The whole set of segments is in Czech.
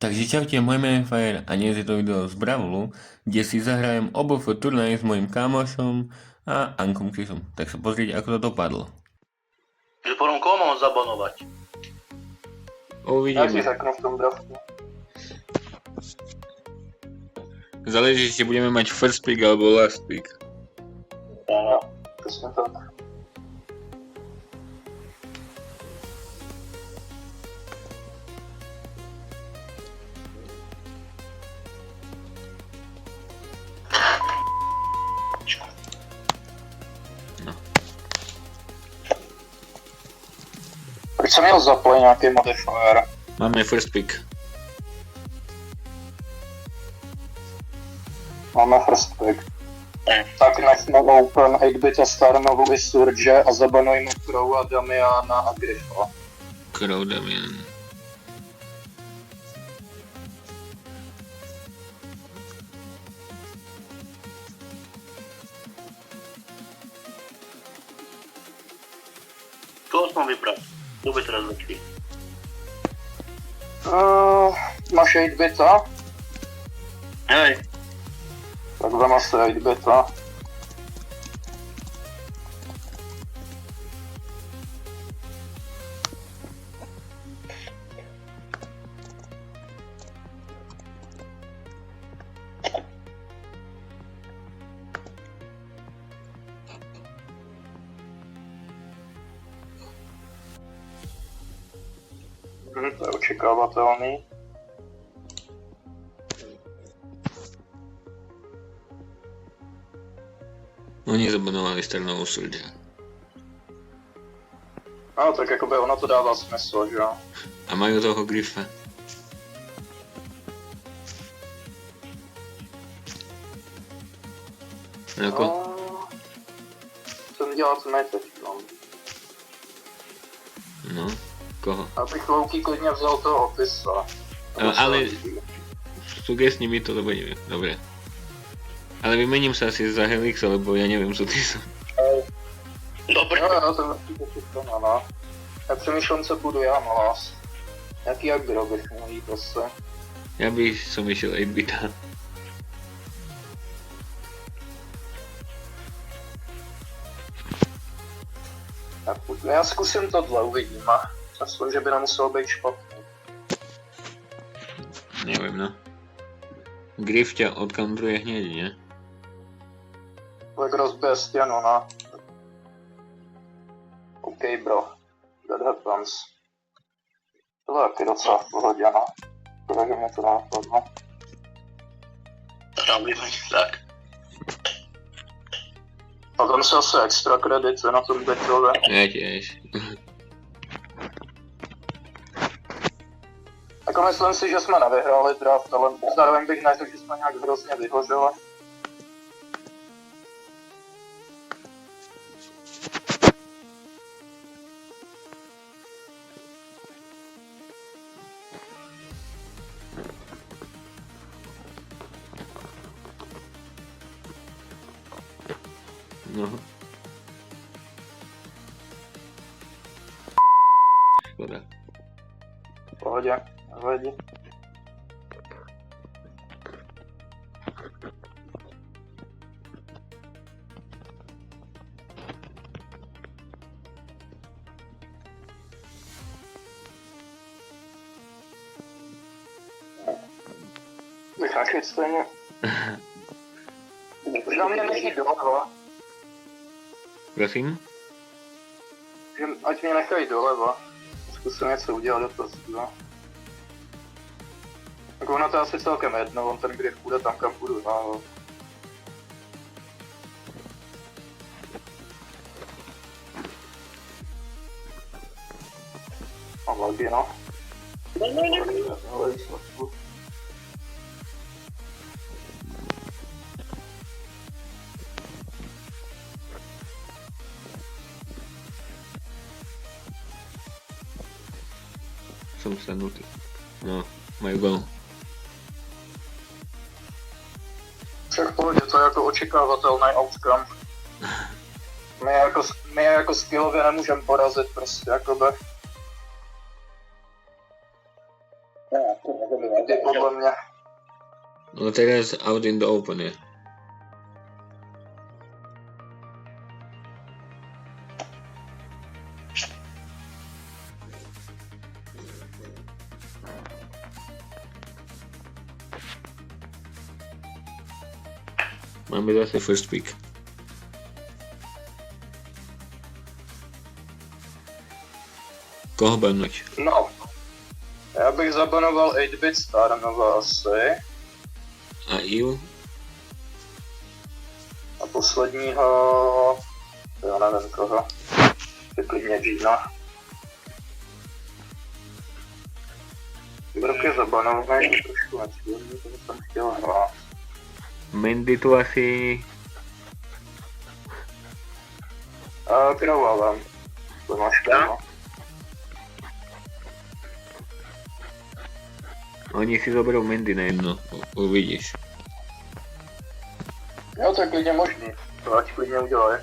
Takže čaute, moje meno je Fire a dnes je to video z Bravlu, kde si zahrajem OBF turnaj s mojim kamošom a Ankom Krisom. Tak sa pozrieť, ako to dopadlo. Že potom koho mám zabanovať? Ja si Uvidíme. řeknu v tom draftu. Záleží, či budeme mať first pick alebo last pick. No, přesně tak. No. Proč jsem měl zaplay nějaký modifier? Máme first pick. Máme first pick. Tak nechme open 8-bit a Starnovu i Surge a zabanujme Crow a Damiana a Griffa. Crow Damian. Koho mám vybrat? Kdo by teraz začal? Máš 8-bita? Hej, Tak vem asi 8-bita. To je očekávatelný. Oni zabanovali Starnovou Surge. No tak jakoby ono to dává smysl, že jo? A majú toho Griffa. Ako? Jsem dělat ne teď, no. No, koho? Abych Loki klidně vzal toho Otisa. Ale sugestni mi to, lebo neviem. Dobre. Ale vymením sa asi za Helixa, lebo ja neviem s Otisom. dobre. Jo, to určitě všechno, no. Já přemýšlím, co budu já malás. Jaký aggro bych měl jít asi. Ja by som išiel 8-bita. Já zkusím tohle, uvidíme. Myslím, že by nemuselo být špatný. Neviem, no. Griff ťa odcountruje hneď, nie? Tak rozbije stěnu, no. OK, bro. That happens. Tohle je taky docela v pohodě, no. Protože mě to napadlo. Tak. A tam se asi extra kredity na tom betove. Ja tiež. Jako myslím si, že jsme nevyhráli draft, ale zároveň bych neřekl, že jsme nějak hrozně vyhořeli. No. Škoda. V pohodě, nevadí. Vycházet stejně. Možná mě nechají doleva. Prosím? Že ať mě nechají doleva. Zkusím něco udělat do toho studa. Tak ono to je asi celkem jedno, on ten Griff půjde tam, kam půjdu já. A lagi, no. Ale výsledku. Som sadnutý. No, majú gol. Však v pohodě, to je jako očekávatelný outcome. My jako skillově nemůžeme porazit prostě jakoby. No teraz out in the open je. Máme zase first pick. Koho banoť? No. Já bych zabanoval 8-bit Starnova asi. A Iu? A posledního... Já nevím koho. Je klidně Gina. Brok je zabanovaný, trošku necílný, to jsem chtěl hrát. Mandy tu asi... Kravávám. To máš kámo. Oni si zoberou Mandy na jedno, uvidíš. Jo, to je klidně možný. To ať klidně udělaj.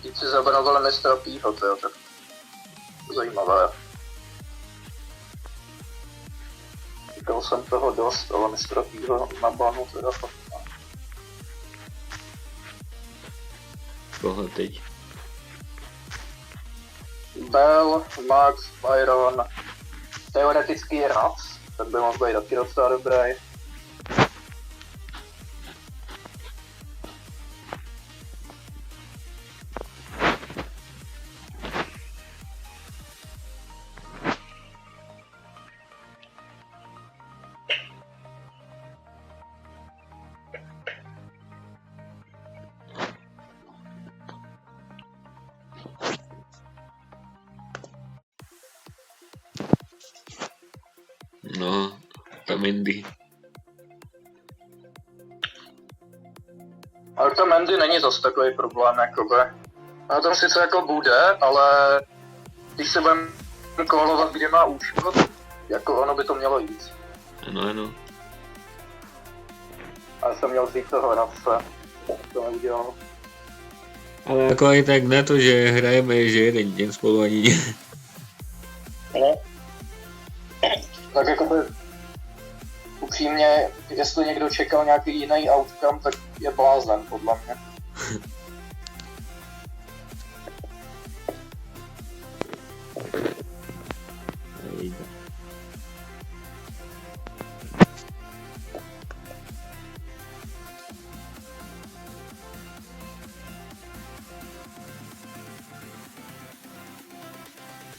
Teď si zabranovali mistra Pího, to je tak zajímavé. Říkal jsem toho dost, ale mistra Pího na banu teda fakt ne. Koho teď? Bell, Max, Byron, teoretický Raps, tak by mohl být taky docela dobrý. No, ta Mandy. Ale to Mandy není zase takový problém, jakoby. Ona tam sice jako bude, ale když se budeme kolovat, kde má účko, jako ono by to mělo jít. Ano. A já jsem měl vzít toho Rapse, to neudělal. Ale jako aj tak na to, že hrajeme, že jeden deň spolu ani nie. No. Tak jakoby upřímně, jestli někdo čekal nějaký jiný outcome, tak je blázen, podle mě.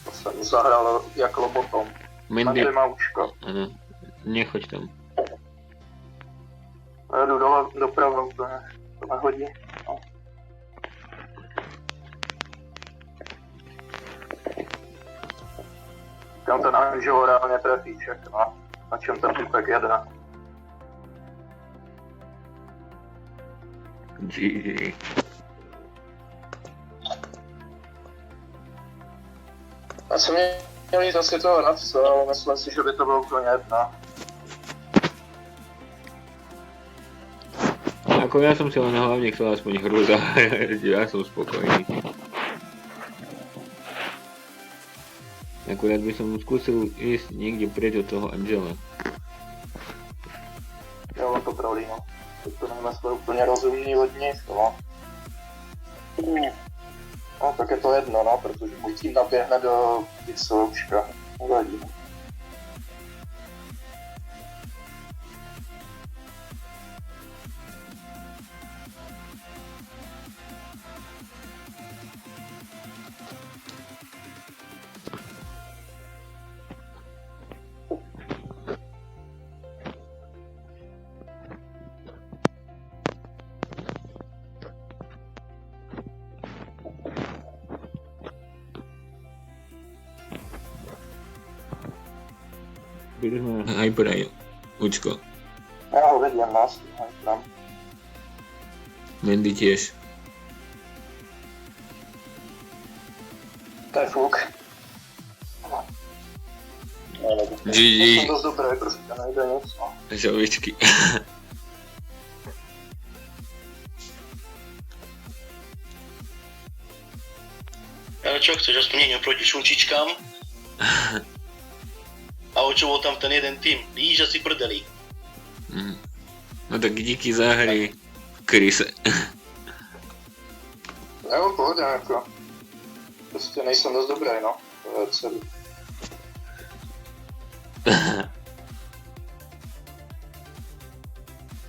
To jsem zahrál jak lobotom. Mandy, Mandy má účko. ano, nechoď tam. Já jdu dole dopravou, to nehodí. No. Kam ten Angelo reálně trefíček, no. Na čem ten typek jede. GG. Já jsem měl jít asi toho Rapse, ale myslím si, že by to bylo úplně jedno. Ako ja som si len hlavne chcel aspoň hru zahrať, ja som spokojný. Akurát by som skúsil ísť niekde preč od toho Angela. Jo, on to trolí, no. To nevíme, jsme úplně rozumní od nich, no. No, tak je to jedno, no, protože můj tým naběhne do Pixeloučka. Nevadí. Byli sme Hyper aj Učko. Já ho vidím, nás, tam. Mandy tiež. To je fuk. GG. Jsem dost dobrý, prostě nejde nic, no. Žavičky. a čo chceš, aspoň niekde proti šunčičkám? A o čo bol tam ten jeden tým? Vidíš, že si prdeli. No tak díky za hry, Krise. Jo, pohodě, jako. Prostě nejsem dost dobrý, no. To je celý.